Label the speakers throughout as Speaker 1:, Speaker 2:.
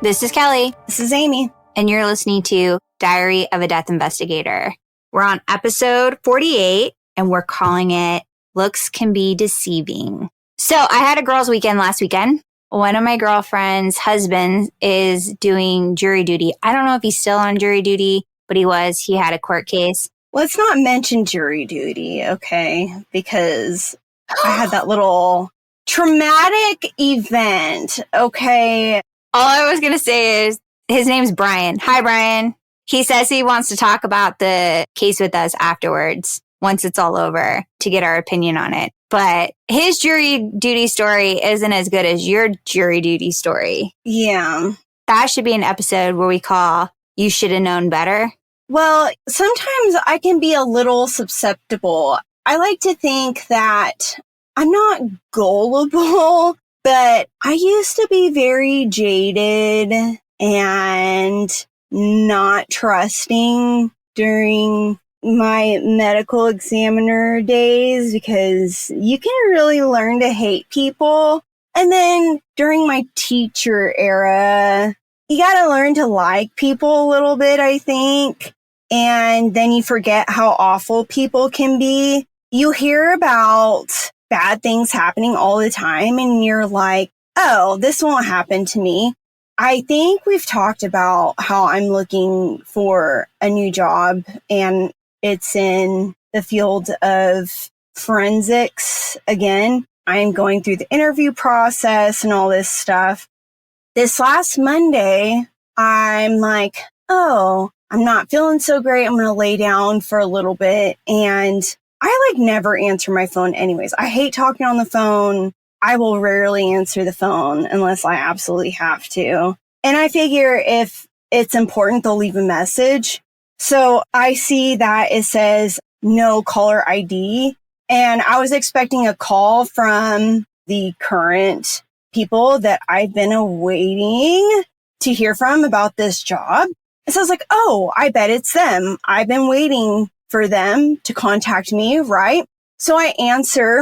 Speaker 1: This is Kelly.
Speaker 2: This is Amy.
Speaker 1: And you're listening to Diary of a Death Investigator. We're on episode 48, and we're calling it Looks Can Be Deceiving. So I had a girls' weekend last weekend. One of my girlfriend's husbands is doing jury duty. I don't know if he's still on jury duty, but he was. He had a court case.
Speaker 2: Let's not mention jury duty, okay? Because I had that little traumatic event, okay?
Speaker 1: All I was going to say is his name's Brian. Hi, Brian. He says he wants to talk about the case with us afterwards, once it's all over, to get our opinion on it. But his jury duty story isn't as good as your jury duty story.
Speaker 2: Yeah.
Speaker 1: That should be an episode where we call You Should Have Known Better.
Speaker 2: Well, sometimes I can be a little susceptible. I like to think that I'm not gullible, but I used to be very jaded and not trusting during my medical examiner days because you can really learn to hate people. And then during my teacher era, you got to learn to like people a little bit, I think. And then you forget how awful people can be. You hear about bad things happening all the time and you're like, oh, this won't happen to me. I think we've talked about how I'm looking for a new job and it's in the field of forensics. Again, I'm going through the interview process and all this stuff. This last Monday, I'm like, oh, I'm not feeling so great. I'm going to lay down for a little bit. And I never answer my phone anyways. I hate talking on the phone. I will rarely answer the phone unless I absolutely have to. And I figure if it's important, they'll leave a message. So I see that it says no caller ID. And I was expecting a call from the current people that I've been awaiting to hear from about this job. And so I was like, oh, I bet it's them. I've been waiting for them to contact me, right? So I answer,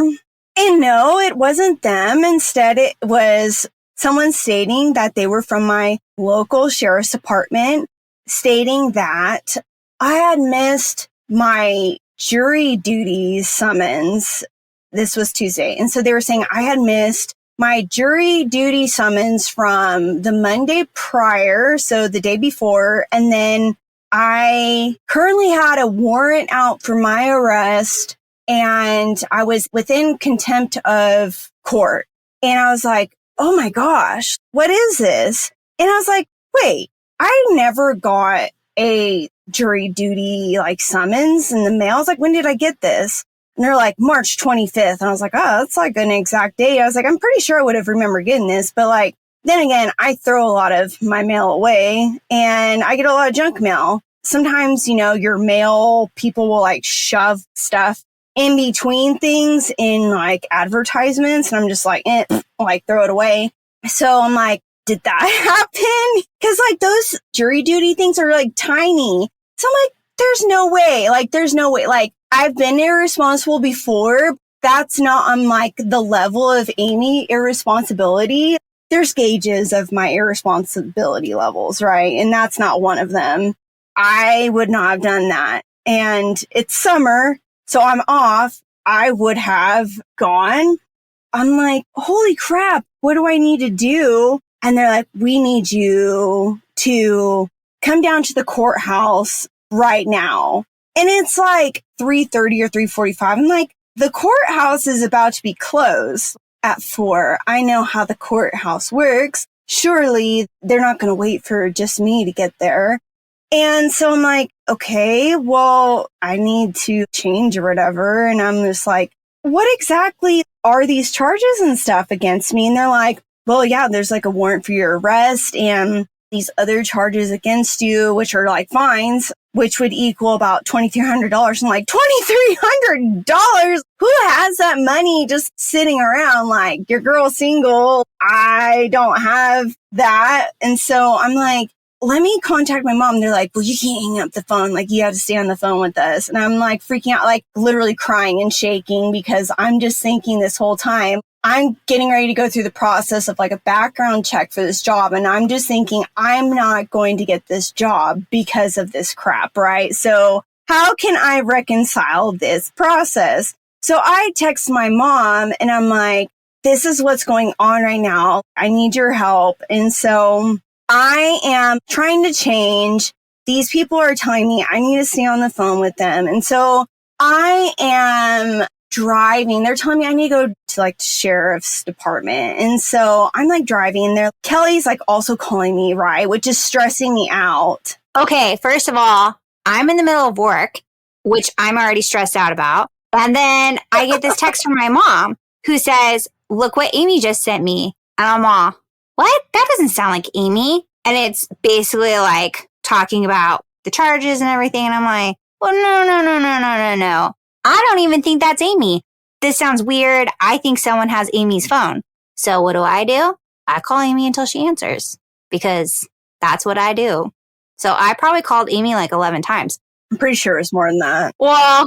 Speaker 2: and no, it wasn't them. Instead, it was someone stating that they were from my local sheriff's department, stating that I had missed my jury duty summons. This was Tuesday. And so they were saying I had missed my jury duty summons from the Monday prior, so the day before, and then I currently had a warrant out for my arrest, and I was within contempt of court. And I was like, oh my gosh, what is this? And I was like, wait, I never got a jury duty summons in the mail. I was like, when did I get this? And they're like, March 25th. And I was like, oh, that's an exact date. I was like, I'm pretty sure I would have remembered getting this. But then again, I throw a lot of my mail away and I get a lot of junk mail. Sometimes, your mail, people will shove stuff in between things in advertisements. And I'm just throw it away. So I'm like, did that happen? Because those jury duty things are tiny. So I'm like, there's no way. There's no way. I've been irresponsible before. That's not on the level of Amy irresponsibility. There's gauges of my irresponsibility levels, right? And that's not one of them. I would not have done that. And it's summer, so I'm off. I would have gone. I'm like, holy crap, what do I need to do? And they're like, we need you to come down to the courthouse right now. And it's 3:30 or 3:45. I'm like, the courthouse is about to be closed at 4. I know how the courthouse works. Surely they're not going to wait for just me to get there. And so I'm like, okay, well, I need to change or whatever. And I'm just like, what exactly are these charges and stuff against me? And they're like, well, yeah, there's a warrant for your arrest and these other charges against you, which are fines, which would equal about $2,300. I'm like, $2,300? Who has that money just sitting around? Your girl's single. I don't have that. And so I'm like, let me contact my mom. They're like, well, you can't hang up the phone. You have to stay on the phone with us. And I'm freaking out, literally crying and shaking because I'm just thinking this whole time, I'm getting ready to go through the process of like a background check for this job. And I'm just thinking, I'm not going to get this job because of this crap, right? So how can I reconcile this process? So I text my mom and I'm like, this is what's going on right now. I need your help. And so I am trying to change. These people are telling me I need to stay on the phone with them. And so I am driving. They're telling me I need to go to like the sheriff's department. And so I'm like driving and Kelly's like also calling me, right? Which is stressing me out.
Speaker 1: Okay, first of all, I'm in the middle of work, which I'm already stressed out about. And then I get this text from my mom who says, look what Amy just sent me. And I'm all, what? That doesn't sound like Amy. And it's basically like talking about the charges and everything. And I'm like, well, no. I don't even think that's Amy. This sounds weird. I think someone has Amy's phone. So what do? I call Amy until she answers because that's what I do. So I probably called Amy like 11 times.
Speaker 2: I'm pretty sure it's more than that.
Speaker 1: Well,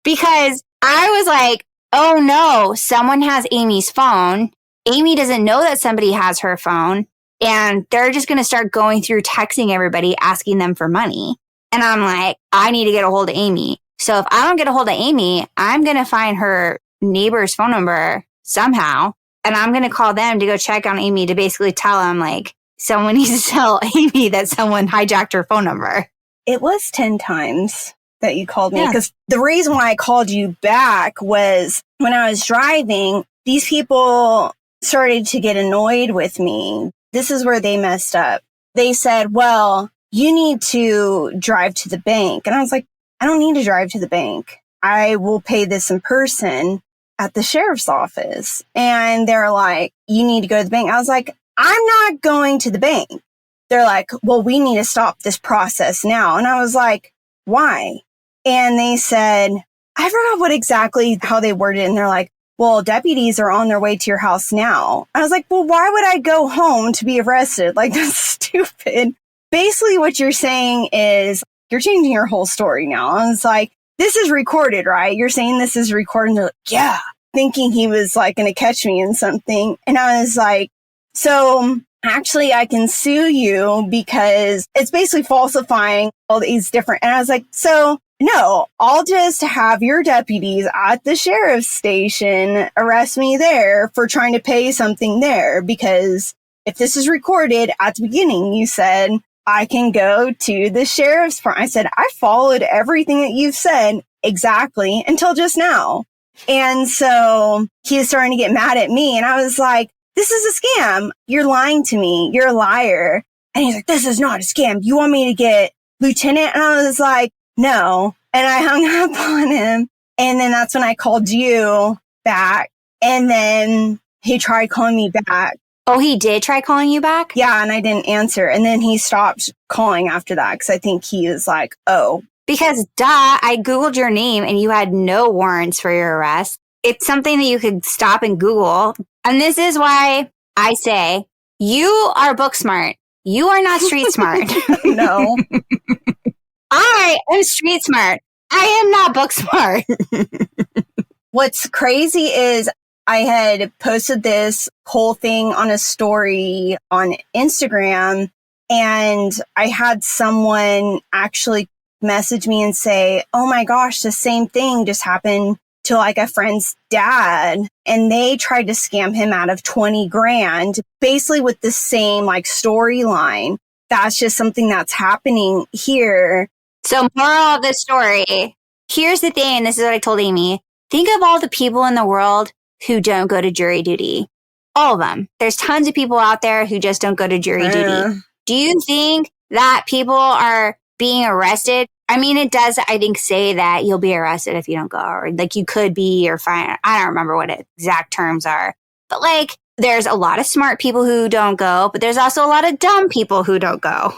Speaker 1: because I was like, oh no, someone has Amy's phone. Amy doesn't know that somebody has her phone. And they're just going to start going through texting everybody, asking them for money. And I'm like, I need to get a hold of Amy. So if I don't get a hold of Amy, I'm going to find her neighbor's phone number somehow. And I'm going to call them to go check on Amy to basically tell them like, someone needs to tell Amy that someone hijacked her phone number.
Speaker 2: It was 10 times that you called me because the reason why I called you back was when I was driving, these people started to get annoyed with me. This is where they messed up. They said, well, you need to drive to the bank. And I was like, I don't need to drive to the bank. I will pay this in person at the sheriff's office. And they're like, you need to go to the bank. I was like, I'm not going to the bank. They're like, well, we need to stop this process now. And I was like, why? And they said, I forgot what exactly how they worded it. And they're like, well, deputies are on their way to your house now. I was like, well, why would I go home to be arrested? Like, that's stupid. Basically, what you're saying is you're changing your whole story now. I was like, this is recorded, right? You're saying this is recorded. And they're like, yeah, thinking he was like going to catch me in something. And I was like, so actually I can sue you because it's basically falsifying all these different. And I was like, so no, I'll just have your deputies at the sheriff's station arrest me there for trying to pay something there. Because if this is recorded at the beginning, you said, I can go to the sheriff's front. I said, I followed everything that you've said exactly until just now. And so he was starting to get mad at me. And I was like, this is a scam. You're lying to me. You're a liar. And he's like, this is not a scam. You want me to get lieutenant? And I was like, no. And I hung up on him. And then that's when I called you back. And then he tried calling me back.
Speaker 1: Oh, he did try calling you back?
Speaker 2: Yeah, and I didn't answer. And then he stopped calling after that because I think he was like, oh.
Speaker 1: Because, I Googled your name and you had no warrants for your arrest. It's something that you could stop and Google. And this is why I say, you are book smart. You are not street smart.
Speaker 2: No.
Speaker 1: I am street smart. I am not book smart.
Speaker 2: What's crazy is I had posted this whole thing on a story on Instagram, and I had someone actually message me and say, oh my gosh, the same thing just happened to like a friend's dad. And they tried to scam him out of 20 grand, basically with the same like storyline. That's just something that's happening here.
Speaker 1: So moral of the story, here's the thing, and this is what I told Amy. Think of all the people in the world who don't go to jury duty. All of them. There's tons of people out there who just don't go to jury duty. Do you think that people are being arrested? I mean, it does, I think, say that you'll be arrested if you don't go, or like you could be or fine. I don't remember what exact terms are. But like, there's a lot of smart people who don't go, but there's also a lot of dumb people who don't go.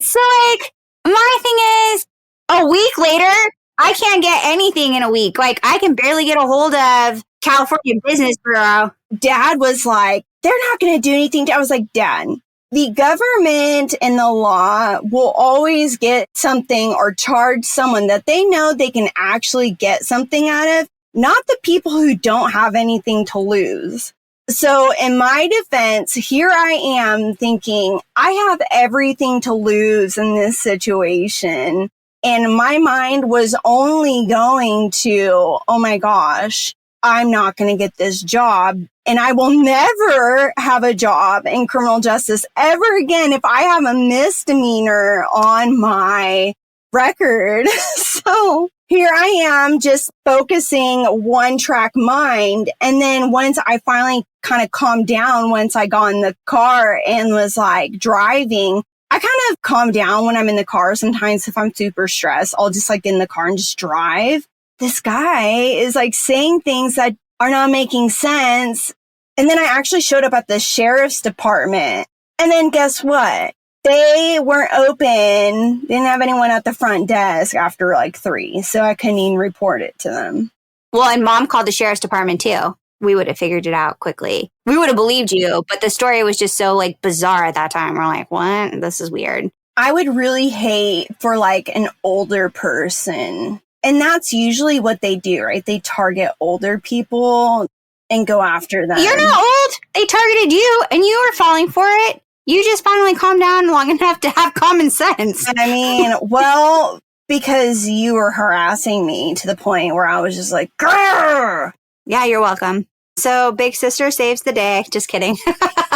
Speaker 1: So like, my thing is, a week later, I can't get anything in a week. Like, I can barely get a hold of California Business Bureau.
Speaker 2: Dad was like, they're not going to do anything. I was like, Dad, the government and the law will always get something or charge someone that they know they can actually get something out of. not the people who don't have anything to lose. So in my defense, here I am thinking I have everything to lose in this situation. And my mind was only going to, oh my gosh, I'm not going to get this job. And I will never have a job in criminal justice ever again if I have a misdemeanor on my record. So here I am just focusing one track mind. And then once I finally kind of calmed down, once I got in the car and was like driving, I kind of calm down when I'm in the car. Sometimes if I'm super stressed, I'll just like get in the car and just drive. This guy is like saying things that are not making sense. And then I actually showed up at the sheriff's department. And then guess what? They weren't open. Didn't have anyone at the front desk after like 3. So I couldn't even report it to them.
Speaker 1: Well, and Mom called the sheriff's department too. We would have figured it out quickly. We would have believed you, but the story was just so like bizarre at that time. We're like, what? This is weird.
Speaker 2: I would really hate for like an older person. And that's usually what they do, right? They target older people and go after them.
Speaker 1: You're not old. They targeted you and you were falling for it. You just finally calmed down long enough to have common sense.
Speaker 2: I mean, well, because you were harassing me to the point where I was just like, grrr!
Speaker 1: Yeah, you're welcome. So big sister saves the day. Just kidding.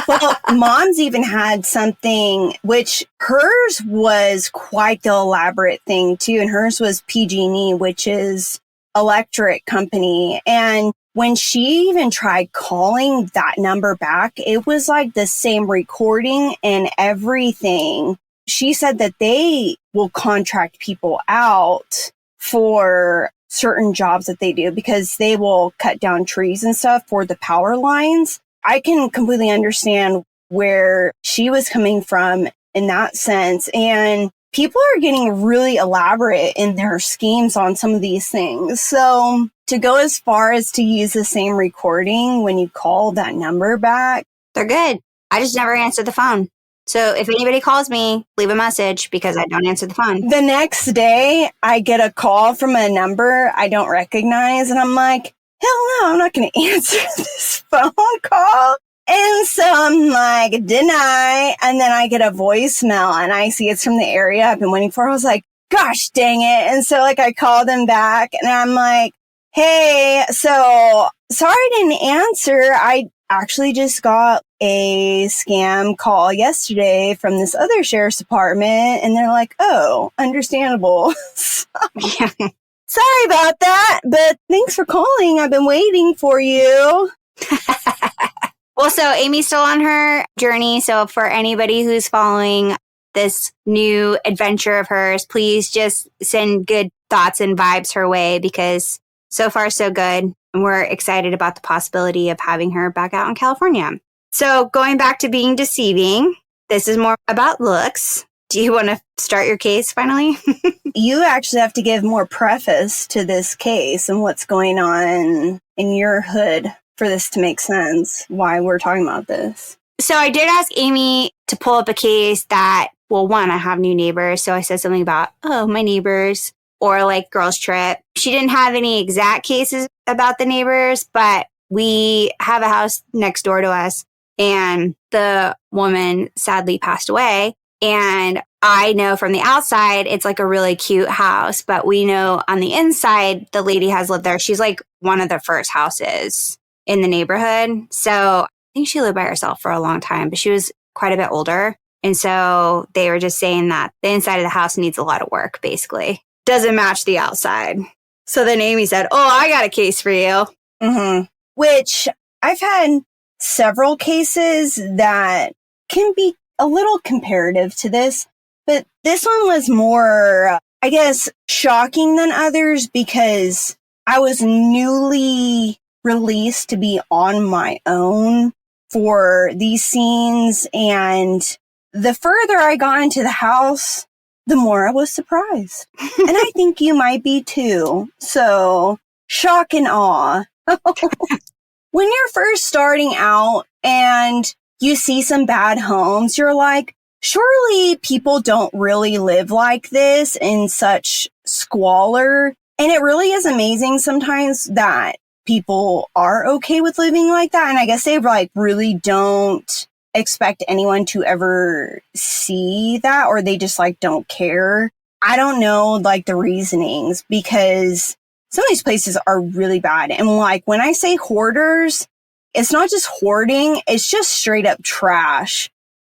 Speaker 2: Well, Mom's even had something, which hers was quite the elaborate thing too. And hers was PG&E, which is electric company. And when she even tried calling that number back, it was like the same recording and everything. She said that they will contract people out for certain jobs that they do because they will cut down trees and stuff for the power lines. I can completely understand where she was coming from in that sense. And people are getting really elaborate in their schemes on some of these things. So to go as far as to use the same recording when you call that number back.
Speaker 1: They're good. I just never answer the phone. So if anybody calls me, leave a message because I don't answer the phone.
Speaker 2: The next day, I get a call from a number I don't recognize. And I'm like, hell no, I'm not going to answer this phone call. And so I'm like, deny. And then I get a voicemail and I see it's from the area I've been waiting for. I was like, gosh, dang it. And so like I called them back and I'm like, hey, so sorry I didn't answer. I actually just got a scam call yesterday from this other sheriff's department. And they're like, oh, understandable. Sorry about that, but thanks for calling. I've been waiting for you.
Speaker 1: Well, so Amy's still on her journey. So for anybody who's following this new adventure of hers, please just send good thoughts and vibes her way because so far so good. And we're excited about the possibility of having her back out in California. So going back to being deceiving, this is more about looks. Do you want to start your case finally?
Speaker 2: You actually have to give more preface to this case and what's going on in your hood for this to make sense, why we're talking about this.
Speaker 1: So I did ask Amy to pull up a case that, well, one, I have new neighbors. So I said something about, oh, my neighbors, or like girls trip. She didn't have any exact cases about the neighbors, but we have a house next door to us and the woman sadly passed away. And I know from the outside, it's like a really cute house, but we know on the inside, the lady has lived there. She's like one of the first houses in the neighborhood. So I think she lived by herself for a long time, but she was quite a bit older. And so they were just saying that the inside of the house needs a lot of work, basically. Doesn't match the outside. So then Amy said, oh, I got a case for you.
Speaker 2: Mm-hmm. Which I've had several cases that can be a little comparative to this, but this one was more, I guess, shocking than others because I was newly released to be on my own for these scenes. And the further I got into the house, the more I was surprised. And I think you might be too. So shock and awe. When you're first starting out and you see some bad homes, you're like, surely people don't really live like this in such squalor. And it really is amazing sometimes that people are okay with living like that. And I guess they like really don't expect anyone to ever see that, or they just like don't care. I don't know like the reasonings, because some of these places are really bad. And like when I say hoarders, it's not just hoarding, it's just straight up trash.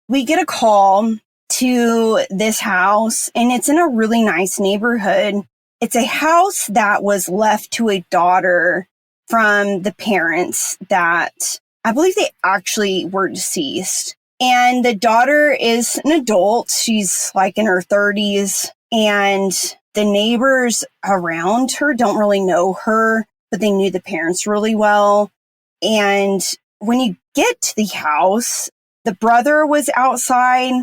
Speaker 2: We get a call to this house and it's in a really nice neighborhood. It's a house that was left to a daughter from the parents that I believe they actually were deceased. And the daughter is an adult. She's like in her 30s, and the neighbors around her don't really know her, but they knew the parents really well. And when you get to the house, the brother was outside,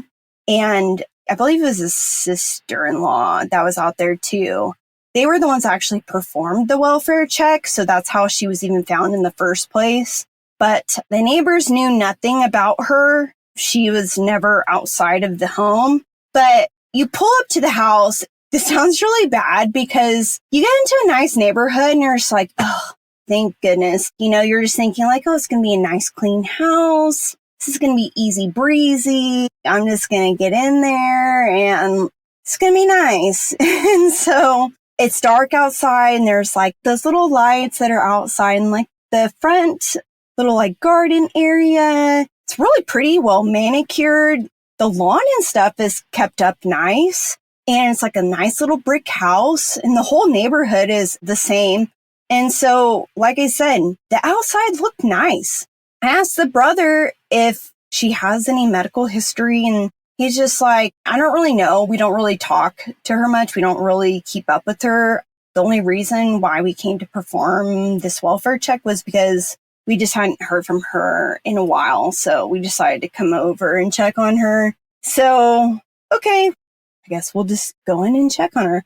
Speaker 2: and I believe it was his sister-in-law that was out there too. They were the ones that actually performed the welfare check, so that's how she was even found in the first place. But the neighbors knew nothing about her. She was never outside of the home. But you pull up to the house. This sounds really bad because you get into a nice neighborhood and you're just like, oh, thank goodness. You know, you're just thinking like, oh, it's going to be a nice, clean house. This is going to be easy breezy. I'm just going to get in there and it's going to be nice. And so it's dark outside and there's like those little lights that are outside in like the front little like garden area. It's really pretty, well manicured. The lawn and stuff is kept up nice. And it's like a nice little brick house and the whole neighborhood is the same. And so, like I said, the outside looked nice. I asked the brother if she has any medical history, and he's just like, I don't really know. We don't really talk to her much. We don't really keep up with her. The only reason why we came to perform this welfare check was because we just hadn't heard from her in a while. So we decided to come over and check on her. So, okay, I guess we'll just go in and check on her.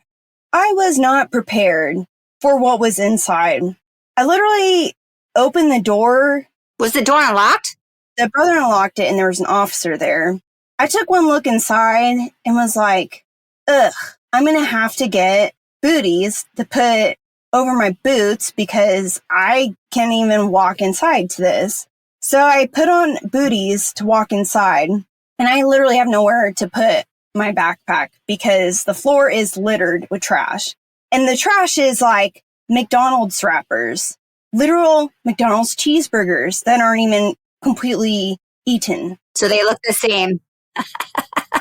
Speaker 2: I was not prepared for what was inside. I literally opened the door.
Speaker 1: Was the door unlocked?
Speaker 2: The brother unlocked it and there was an officer there. I took one look inside and was like, ugh, I'm going to have to get booties to put over my boots because I can't even walk inside to this. So I put on booties to walk inside, and I literally have nowhere to put my backpack because the floor is littered with trash. And the trash is like McDonald's wrappers, literal McDonald's cheeseburgers that aren't even completely eaten.
Speaker 1: So they look the same.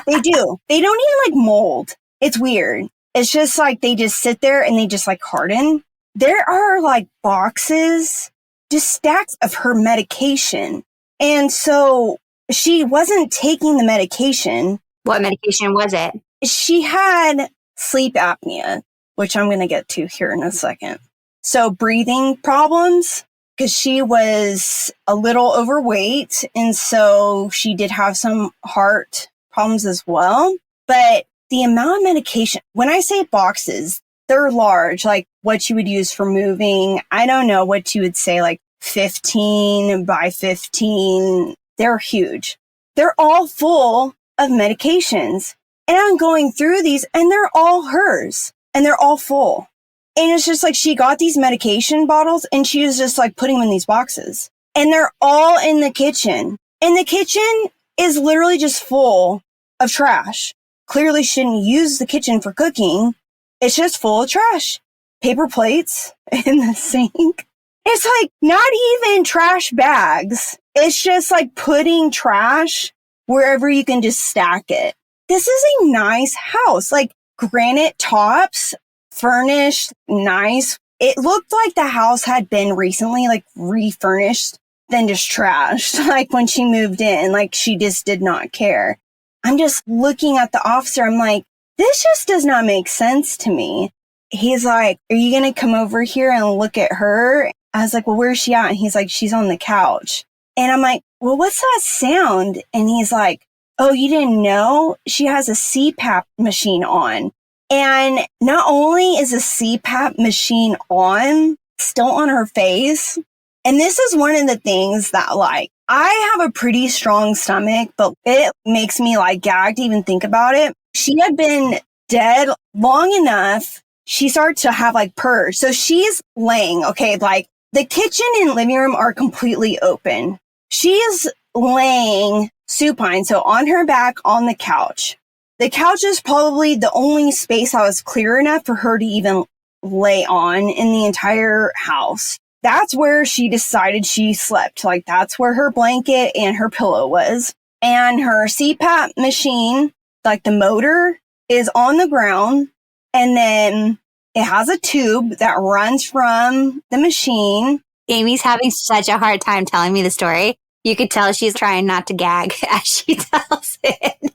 Speaker 2: They do. They don't even like mold. It's weird. It's just like they just sit there and they just like harden. There are like boxes, just stacks of her medication. And so she wasn't taking the medication.
Speaker 1: What medication was it?
Speaker 2: She had sleep apnea, which I'm going to get to here in a second. So breathing problems, because she was a little overweight. And so she did have some heart problems as well. But the amount of medication, when I say boxes, they're large, like what you would use for moving. I don't know what you would say, like 15 by 15. They're huge. They're all full of medications. And I'm going through these and they're all hers and they're all full. And it's just like she got these medication bottles and she was just like putting them in these boxes. And they're all in the kitchen. And the kitchen is literally just full of trash. Clearly shouldn't use the kitchen for cooking. It's just full of trash. Paper plates in the sink. It's like not even trash bags. It's just like putting trash wherever you can just stack it. This is a nice house, like granite tops, furnished, nice. It looked like the house had been recently like refurnished, then just trashed. Like when she moved in, like she just did not care. I'm just looking at the officer. I'm like, this just does not make sense to me. He's like, are you going to come over here and look at her? I was like, well, where's she at? And he's like, she's on the couch. And I'm like, well, what's that sound? And he's like, oh, you didn't know? She has a CPAP machine on. And not only is a CPAP machine on, still on her face. And this is one of the things that like, I have a pretty strong stomach, but it makes me like gag to even think about it. She had been dead long enough. she started to have like purge. So she's laying, okay, like the kitchen and living room are completely open. She is laying supine, so on her back on the couch. The couch is probably the only space that was clear enough for her to even lay on in the entire house. That's where she decided she slept. Like, that's where her blanket and her pillow was. And her CPAP machine, like the motor, is on the ground. And then it has a tube that runs from the machine.
Speaker 1: Amy's having such a hard time telling me the story. You could tell she's trying not to gag as she tells it.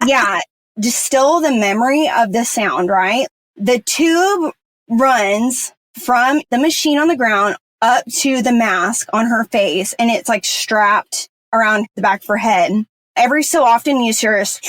Speaker 2: Yeah, distill the memory of the sound, right? The tube runs from the machine on the ground up to the mask on her face, and it's like strapped around the back of her head. Every so often you hear this,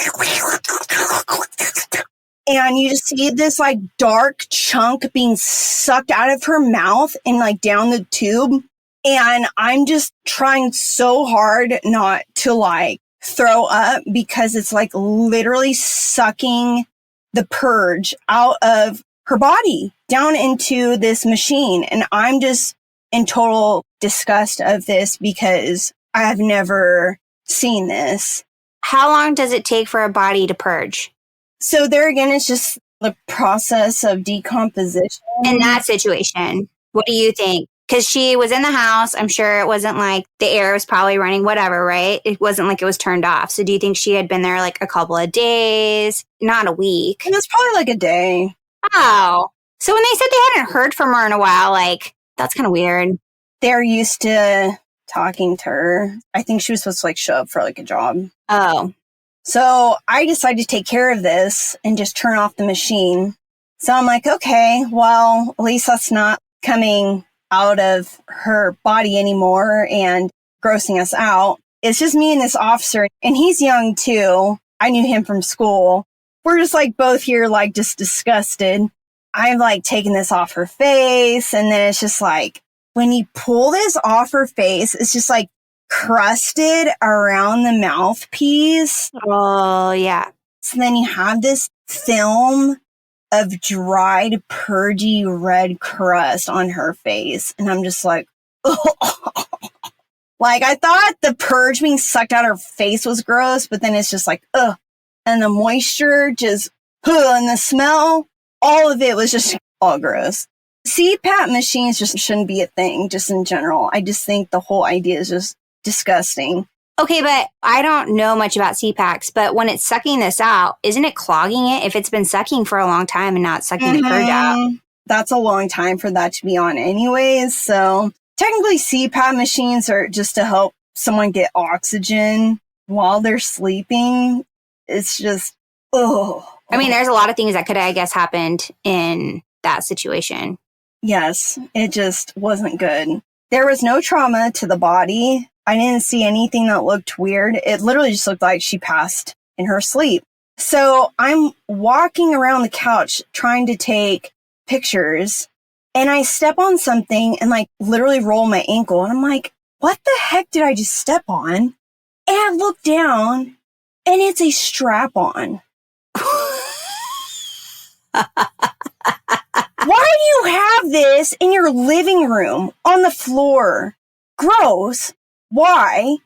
Speaker 2: and you just see this like dark chunk being sucked out of her mouth and like down the tube. And I'm just trying so hard not to like throw up because it's like literally sucking the purge out of her body down into this machine. And I'm just in total disgust of this because I have never seen this.
Speaker 1: How long does it take for a body to purge?
Speaker 2: So there again, it's just the process of decomposition.
Speaker 1: In that situation, what do you think? Because she was in the house. I'm sure it wasn't like the air was probably running, whatever, right? It wasn't like it was turned off. So do you think she had been there like a couple of days, not a week?
Speaker 2: It was probably like a day.
Speaker 1: Oh. So when they said they hadn't heard from her in a while, like, that's kind of weird.
Speaker 2: They're used to talking to her. I think she was supposed to like show up for like a job.
Speaker 1: Oh.
Speaker 2: So I decided to take care of this and just turn off the machine. So I'm like, okay, well, at least that's not coming out of her body anymore and grossing us out. It's just me and this officer, and he's young too. I knew him from school. We're just like both here, like just disgusted. I've like taken this off her face, and then it's just like, when you pull this off her face, it's just like crusted around the mouthpiece.
Speaker 1: Oh, yeah.
Speaker 2: So then you have this film of dried, purgy red crust on her face. And I'm just like, oh. Like, I thought the purge being sucked out of her face was gross, but then it's just like, ugh. And the moisture just, and the smell, all of it was just all gross. CPAP machines just shouldn't be a thing, just in general. I just think the whole idea is just disgusting.
Speaker 1: Okay, but I don't know much about CPAPs, but when it's sucking this out, isn't it clogging it if it's been sucking for a long time and not sucking the purge out?
Speaker 2: That's a long time for that to be on anyways. So technically CPAP machines are just to help someone get oxygen while they're sleeping. It's just, oh.
Speaker 1: I mean, there's a lot of things that could, I guess, happened in that situation.
Speaker 2: Yes, it just wasn't good. There was no trauma to the body. I didn't see anything that looked weird. It literally just looked like she passed in her sleep. So I'm walking around the couch trying to take pictures, and I step on something and like literally roll my ankle. And I'm like, what the heck did I just step on? And I look down and it's a strap on. Why do you have this in your living room on the floor? Gross. Why?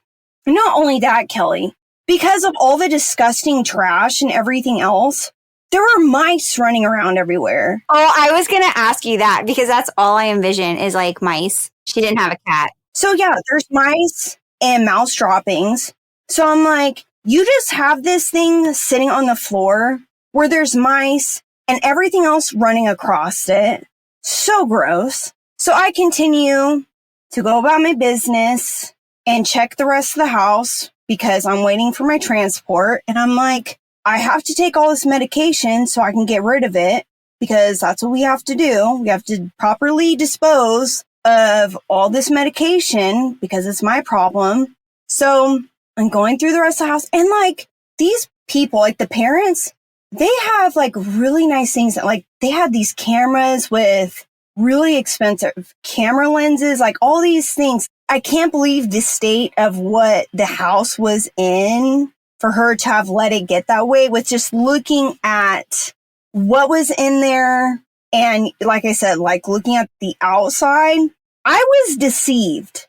Speaker 2: Not only that, Kelly, because of all the disgusting trash and everything else, there were mice running around everywhere.
Speaker 1: Oh, I was going to ask you that because that's all I envision is like mice. She didn't have a cat.
Speaker 2: So yeah, there's mice and mouse droppings. So I'm like, you just have this thing sitting on the floor where there's mice and everything else running across it. So gross. So I continue to go about my business and check the rest of the house because I'm waiting for my transport. And I'm like, I have to take all this medication so I can get rid of it because that's what we have to do. We have to properly dispose of all this medication because it's my problem. So I'm going through the rest of the house, and like these people, like the parents, they have like really nice things. Like they had these cameras with really expensive camera lenses, like all these things. I can't believe the state of what the house was in for her to have let it get that way with just looking at what was in there, And like I said, like looking at the outside, I was deceived.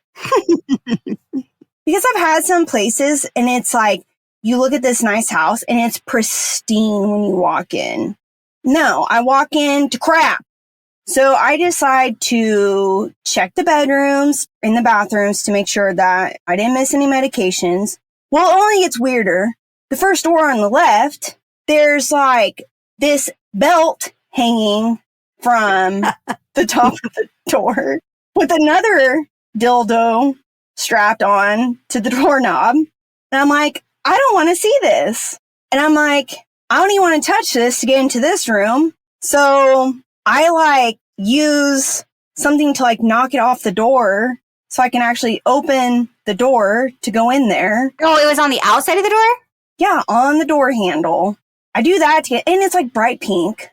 Speaker 2: Because I've had some places and it's like, you look at this nice house and it's pristine when you walk in. No, I walk in to crap. So I decide to check the bedrooms and the bathrooms to make sure that I didn't miss any medications. Well, it only gets weirder. The first door on the left, there's like this belt hanging from the top of the door with another dildo strapped on to the doorknob. And I'm like, I don't want to see this. And I'm like, I don't even want to touch this to get into this room. So I like use something to like knock it off the door so I can actually open the door to go in there.
Speaker 1: Oh, it was on the outside of the door?
Speaker 2: Yeah, on the door handle. I do that to get, and it's like bright pink.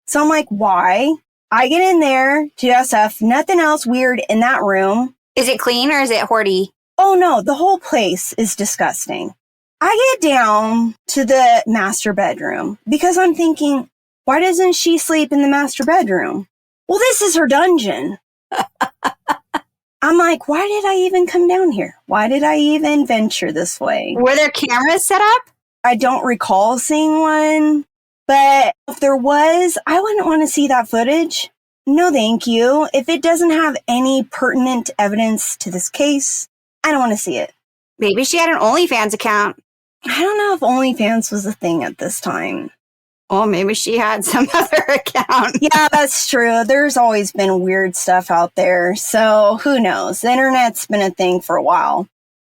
Speaker 2: So I'm like, why? I get in there, do that stuff, nothing else weird in that room.
Speaker 1: Is it clean or is it hoardy?
Speaker 2: Oh no, the whole place is disgusting. I get down to the master bedroom because I'm thinking, why doesn't she sleep in the master bedroom? Well, this is her dungeon. I'm like, why did I even come down here? Why did I even venture this way?
Speaker 1: Were there cameras set up?
Speaker 2: I don't recall seeing one, but if there was, I wouldn't want to see that footage. No, thank you. If it doesn't have any pertinent evidence to this case, I don't want to see it.
Speaker 1: Maybe she had an OnlyFans account.
Speaker 2: I don't know if OnlyFans was a thing at this time.
Speaker 1: Oh, maybe she had some other account.
Speaker 2: Yeah, that's true. There's always been weird stuff out there. So who knows? The internet's been a thing for a while.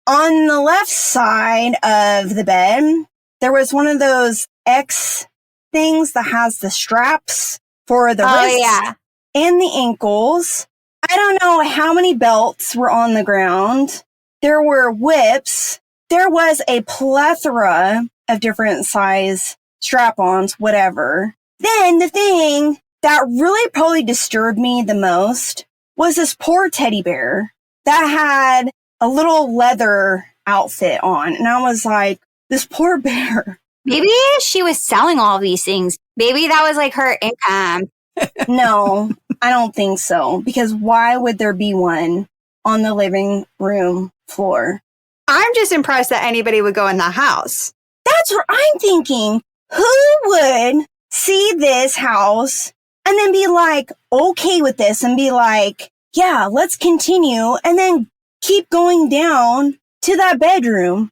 Speaker 2: On the left side of the bed, there was one of those X things that has the straps for the wrists and the ankles. I don't know how many belts were on the ground. There were whips. There was a plethora of different size strap-ons, whatever. Then the thing that really probably disturbed me the most was this poor teddy bear that had a little leather outfit on. And I was like, this poor bear.
Speaker 1: Maybe she was selling all these things. Maybe that was like her income.
Speaker 2: No, I don't think so. Because why would there be one on the living room floor?
Speaker 1: I'm just impressed that anybody would go in the house.
Speaker 2: That's what I'm thinking. Who would see this house and then be like, okay with this and be like, yeah, let's continue and then keep going down to that bedroom?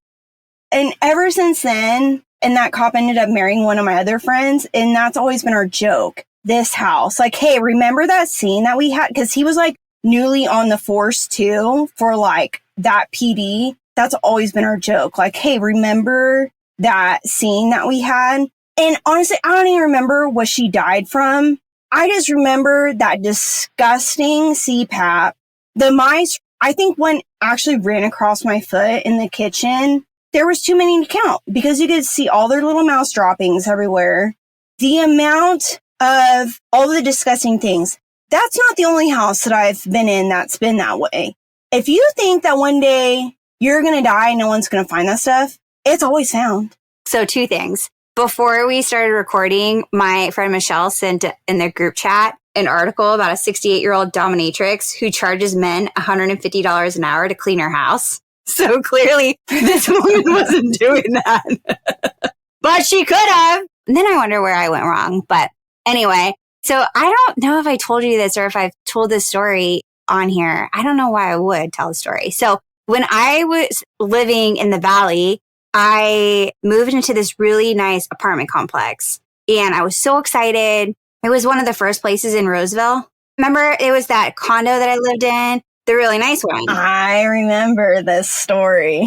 Speaker 2: And ever since then, and that cop ended up marrying one of my other friends, and that's always been our joke. This house, like, hey, remember that scene that we had? Because he was like newly on the force too for like that PD. That's always been our joke. Like, hey, remember that scene that we had? And honestly, I don't even remember what she died from. I just remember that disgusting CPAP. The mice, I think one actually ran across my foot in the kitchen. There was too many to count because you could see all their little mouse droppings everywhere. The amount of all the disgusting things. That's not the only house that I've been in that's been that way. If you think that one day you're going to die and no one's going to find that stuff, it's always found.
Speaker 1: So 2 things. Before we started recording, my friend Michelle sent in their group chat an article about a 68-year-old dominatrix who charges men $150 an hour to clean her house. So clearly this woman wasn't doing that. But she could have. And then I wonder where I went wrong. But anyway, so I don't know if I told you this or if I've told this story on here. I don't know why I would tell the story. So when I was living in the Valley, I moved into this really nice apartment complex and I was so excited. It was one of the first places in Roseville. Remember, it was that condo that I lived in, the really nice one.
Speaker 2: I remember this story.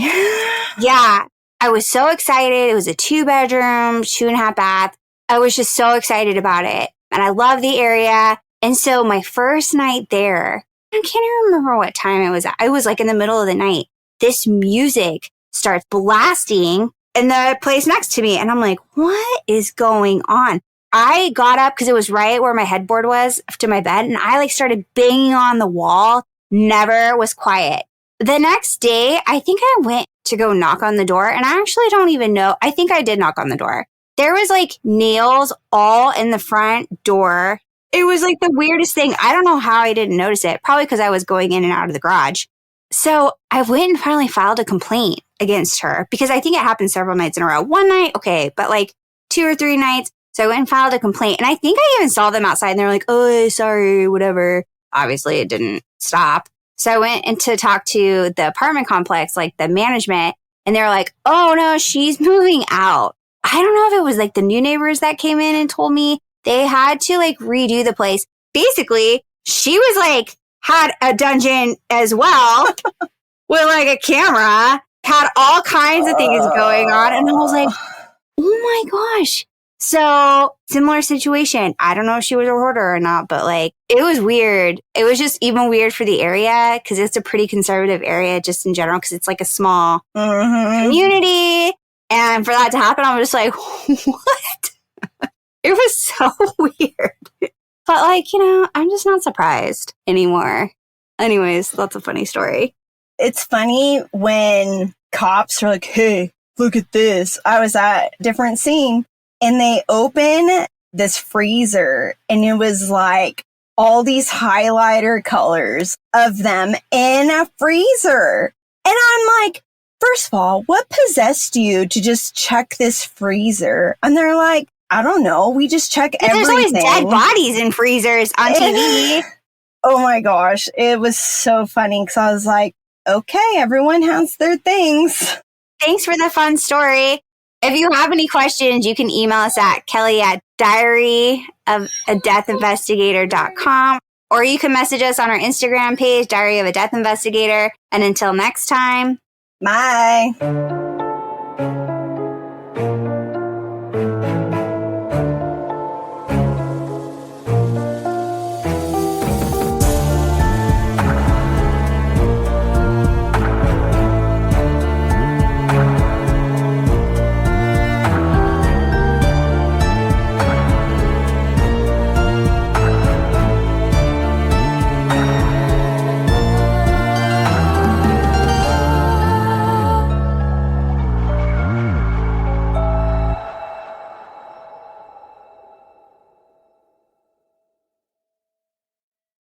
Speaker 1: Yeah, I was so excited. It was a 2-bedroom, 2.5 bath. I was just so excited about it. And I love the area. And so my first night there, I can't even remember what time it was. I was like in the middle of the night. This music starts blasting in the place next to me. And I'm like, what is going on? I got up because it was right where my headboard was to my bed. And I like started banging on the wall. Never was quiet. The next day, I think I went to go knock on the door. And I actually don't even know. I think I did knock on the door. There was like nails all in the front door. It was like the weirdest thing. I don't know how I didn't notice it. Probably because I was going in and out of the garage. So I went and finally filed a complaint against her because I think it happened several nights in a row. One night, okay, but like 2 or 3 nights. So I went and filed a complaint. And I think I even saw them outside and they were like, oh, sorry, whatever. Obviously, it didn't stop. So I went in to talk to the apartment complex, like the management, and they were like, oh, no, she's moving out. I don't know if it was like the new neighbors that came in and told me they had to like redo the place. Basically, she was like, had a dungeon as well with like a camera, had all kinds of things going on. And I was like, oh my gosh. So similar situation. I don't know if she was a hoarder or not, but like it was weird. It was just even weird for the area because it's a pretty conservative area just in general because it's like a small community. And for that to happen, I'm just like, what? It was so weird. But like, you know, I'm just not surprised anymore. Anyways, that's a funny story.
Speaker 2: It's funny when cops are like, hey, look at this. I was at a different scene and they open this freezer and it was like all these highlighter colors of them in a freezer. And I'm like, first of all, what possessed you to just check this freezer? And they're like, I don't know. We just check everything.
Speaker 1: There's always dead bodies in freezers on TV.
Speaker 2: Oh my gosh. It was so funny because I was like, okay, everyone has their things.
Speaker 1: Thanks for the fun story. If you have any questions, you can email us at kelly@diaryofadeathinvestigator.com or you can message us on our Instagram page, Diary of a Death Investigator. And until next time,
Speaker 2: bye.